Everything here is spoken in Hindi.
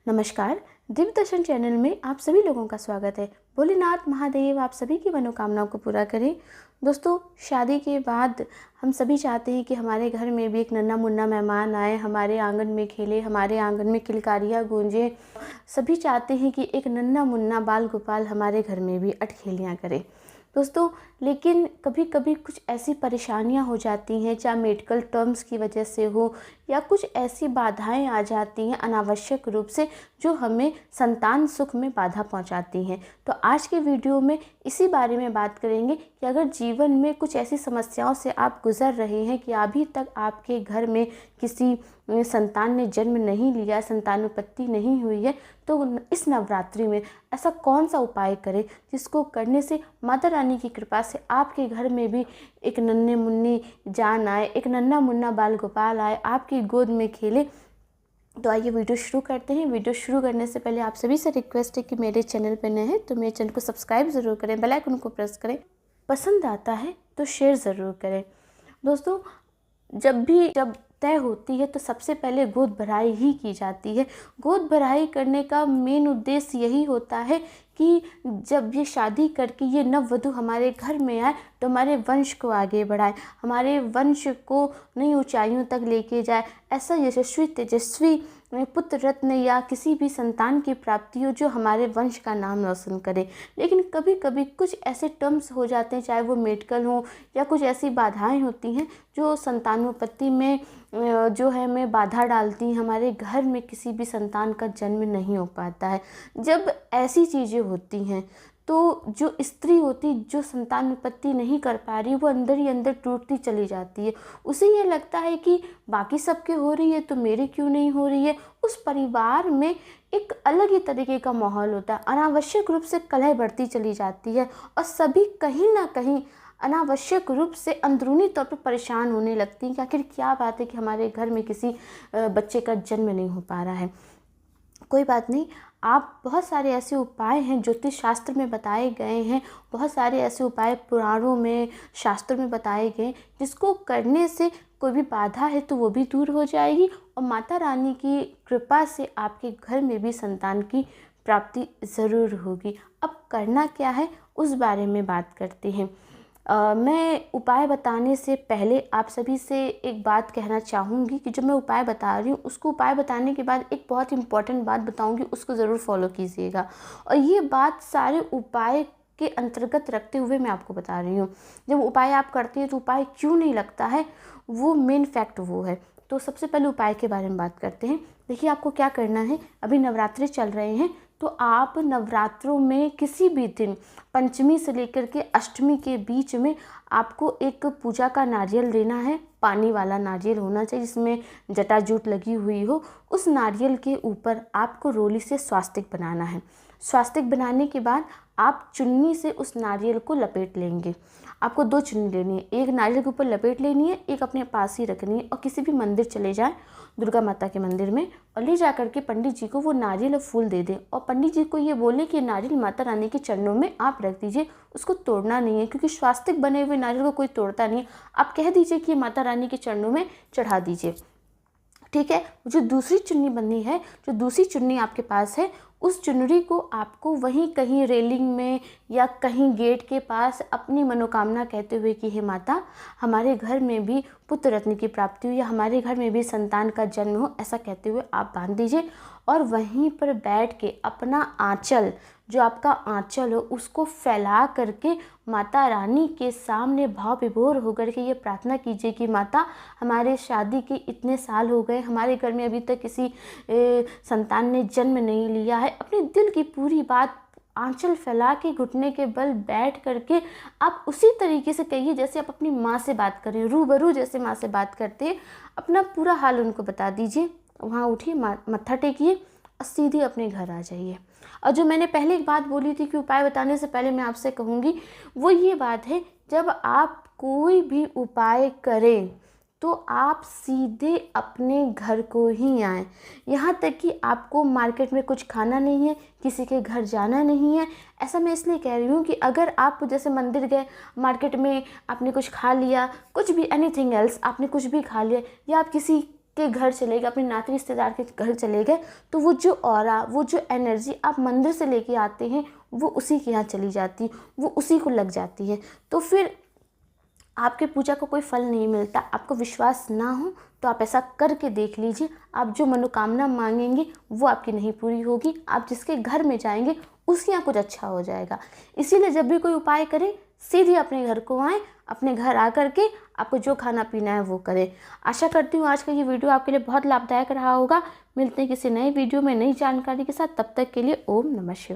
नमस्कार। दिव्य दर्शन चैनल में आप सभी लोगों का स्वागत है। भोलेनाथ महादेव आप सभी की मनोकामनाओं को पूरा करें। दोस्तों, शादी के बाद हम सभी चाहते हैं कि हमारे घर में भी एक नन्हा मुन्ना मेहमान आए, हमारे आंगन में खेले, हमारे आंगन में किलकारियाँ गूंजे। सभी चाहते हैं कि एक नन्हा मुन्ना बाल गोपाल हमारे घर में भी अठखेलियाँ करे। दोस्तों, लेकिन कभी कभी कुछ ऐसी परेशानियां हो जाती हैं, चाहे मेडिकल टर्म्स की वजह से हो या कुछ ऐसी बाधाएं आ जाती हैं अनावश्यक रूप से, जो हमें संतान सुख में बाधा पहुंचाती हैं। तो आज के वीडियो में इसी बारे में बात करेंगे कि अगर जीवन में कुछ ऐसी समस्याओं से आप गुजर रहे हैं कि अभी तक आपके घर में किसी संतान ने जन्म नहीं लिया, संतानोत्पत्ति नहीं हुई है, तो इस नवरात्रि में ऐसा कौन सा उपाय करें जिसको करने से माता रानी की कृपा से आपके घर में भी एक नन्हे मुन्नी जान आए, एक नन्हा मुन्ना बाल गोपाल आए, आपकी गोद में खेले। तो आइए वीडियो शुरू करते हैं। वीडियो शुरू करने से पहले आप सभी से रिक्वेस्ट है कि मेरे चैनल पर नए हैं तो मेरे चैनल को सब्सक्राइब ज़रूर करें, बेल आइकन को प्रेस करें, पसंद आता है तो शेयर ज़रूर करें। दोस्तों, जब तय होती है तो सबसे पहले गोद भराई ही की जाती है। गोद भराई करने का मेन उद्देश्य यही होता है कि जब ये शादी करके ये नववधु हमारे घर में आए तो हमारे वंश को आगे बढ़ाए, हमारे वंश को नई ऊंचाइयों तक लेके जाए। ऐसा यशस्वी तेजस्वी पुत्र रत्न या किसी भी संतान की प्राप्ति हो जो हमारे वंश का नाम रोशन करे। लेकिन कभी कभी कुछ ऐसे टर्म्स हो जाते हैं, चाहे वो मेडिकल हो या कुछ ऐसी बाधाएं होती हैं जो संतानोत्पत्ति में जो है हमें बाधा डालती हैं, हमारे घर में किसी भी संतान का जन्म नहीं हो पाता है। जब ऐसी चीज़ें होती हैं तो जो स्त्री होती जो संतान उत्पत्ति नहीं कर पा रही, वो अंदर ही अंदर टूटती चली जाती है। उसे ये लगता है कि बाकी सबके हो रही है तो मेरे क्यों नहीं हो रही है। उस परिवार में एक अलग ही तरीके का माहौल होता है, अनावश्यक रूप से कलह बढ़ती चली जाती है और सभी कहीं ना कहीं अनावश्यक रूप से अंदरूनी तौर पर परेशान होने लगती हैं कि आखिर क्या बात है कि हमारे घर में किसी बच्चे का जन्म नहीं हो पा रहा है। कोई बात नहीं, आप बहुत सारे ऐसे उपाय हैं ज्योतिष शास्त्र में बताए गए हैं, बहुत सारे ऐसे उपाय पुराणों में शास्त्रों में बताए गए जिसको करने से कोई भी बाधा है तो वो भी दूर हो जाएगी और माता रानी की कृपा से आपके घर में भी संतान की प्राप्ति ज़रूर होगी। अब करना क्या है उस बारे में बात करते हैं। मैं उपाय बताने से पहले आप सभी से एक बात कहना चाहूँगी कि जो मैं उपाय बता रही हूँ उसको उपाय बताने के बाद एक बहुत इम्पॉर्टेंट बात बताऊँगी, उसको ज़रूर फॉलो कीजिएगा। और ये बात सारे उपाय के अंतर्गत रखते हुए मैं आपको बता रही हूँ। जब उपाय आप करते हैं तो उपाय क्यों नहीं लगता है, वो मेन फैक्ट वो है। तो सबसे पहले उपाय के बारे में बात करते हैं। देखिए, आपको क्या करना है, अभी नवरात्रि चल रहे हैं तो आप नवरात्रों में किसी भी दिन पंचमी से लेकर के अष्टमी के बीच में आपको एक पूजा का नारियल लेना है। पानी वाला नारियल होना चाहिए जिसमें जटाजूट लगी हुई हो। उस नारियल के ऊपर आपको रोली से स्वास्तिक बनाना है। स्वास्तिक बनाने के बाद आप चुन्नी से उस नारियल को लपेट लेंगे। आपको 2 चुन्नी लेनी है, एक नारियल के ऊपर लपेट लेनी है, एक अपने पास ही रखनी है और किसी भी मंदिर चले जाएं, दुर्गा माता के मंदिर में, और ले जा करके पंडित जी को वो नारियल और फूल दे दें और पंडित जी को ये बोले कि नारियल माता रानी के चरणों में आप रख दीजिए, उसको तोड़ना नहीं है, क्योंकि स्वास्तिक बने हुए नारियल को कोई तोड़ता नहीं है। आप कह दीजिए कि माता रानी के चरणों में चढ़ा दीजिए, ठीक है। जो दूसरी चुन्नी बनी है, जो दूसरी चुन्नी आपके पास है, उस चुनरी को आपको वहीं कहीं रेलिंग में या कहीं गेट के पास अपनी मनोकामना कहते हुए कि हे माता, हमारे घर में भी पुत्र रत्न की प्राप्ति हो या हमारे घर में भी संतान का जन्म हो, ऐसा कहते हुए आप बांध दीजिए। और वहीं पर बैठ के अपना आंचल, जो आपका आंचल हो, उसको फैला करके माता रानी के सामने भाव विभोर होकर के ये प्रार्थना कीजिए कि माता, हमारे शादी के इतने साल हो गए, हमारे घर में अभी तक किसी संतान ने जन्म नहीं लिया है। अपने दिल की पूरी बात आंचल फैला के घुटने के बल बैठ करके आप उसी तरीके से कहिए जैसे आप अपनी माँ से बात कर रहे हो, रूबरू जैसे माँ से बात करते हैं। अपना पूरा हाल उनको बता दीजिए, वहाँ उठिए, मत्था टेकिए और सीधे अपने घर आ जाइए। और जो मैंने पहले एक बात बोली थी कि उपाय बताने से पहले मैं आपसे कहूँगी, वो ये बात है, जब आप कोई भी उपाय करें तो आप सीधे अपने घर को ही आएँ। यहाँ तक कि आपको मार्केट में कुछ खाना नहीं है, किसी के घर जाना नहीं है। ऐसा मैं इसलिए कह रही हूँ कि अगर आप जैसे मंदिर गए, मार्केट में आपने कुछ खा लिया, कुछ भी एनीथिंग एल्स आपने कुछ भी खा लिया, या आप किसी के घर चले गए, अपने नाते रिश्तेदार के घर चले गए, तो वो जो ऑरा, वो जो एनर्जी आप मंदिर से लेके आते हैं वो उसी के यहाँ चली जाती, वो उसी को लग जाती है। तो फिर आपके पूजा का कोई फल नहीं मिलता। आपको विश्वास ना हो तो आप ऐसा करके देख लीजिए, आप जो मनोकामना मांगेंगे वो आपकी नहीं पूरी होगी। आप जिसके घर में जाएंगे उसके यहाँ कुछ अच्छा हो जाएगा। इसीलिए जब भी कोई उपाय करें सीधे अपने घर को आएँ, अपने घर आकर के आपको जो खाना पीना है वो करें। आशा करती हूँ आज का ये वीडियो आपके लिए बहुत लाभदायक रहा होगा। मिलते हैं किसी नए वीडियो में नई जानकारी के साथ, तब तक के लिए ओम नमः शिवाय।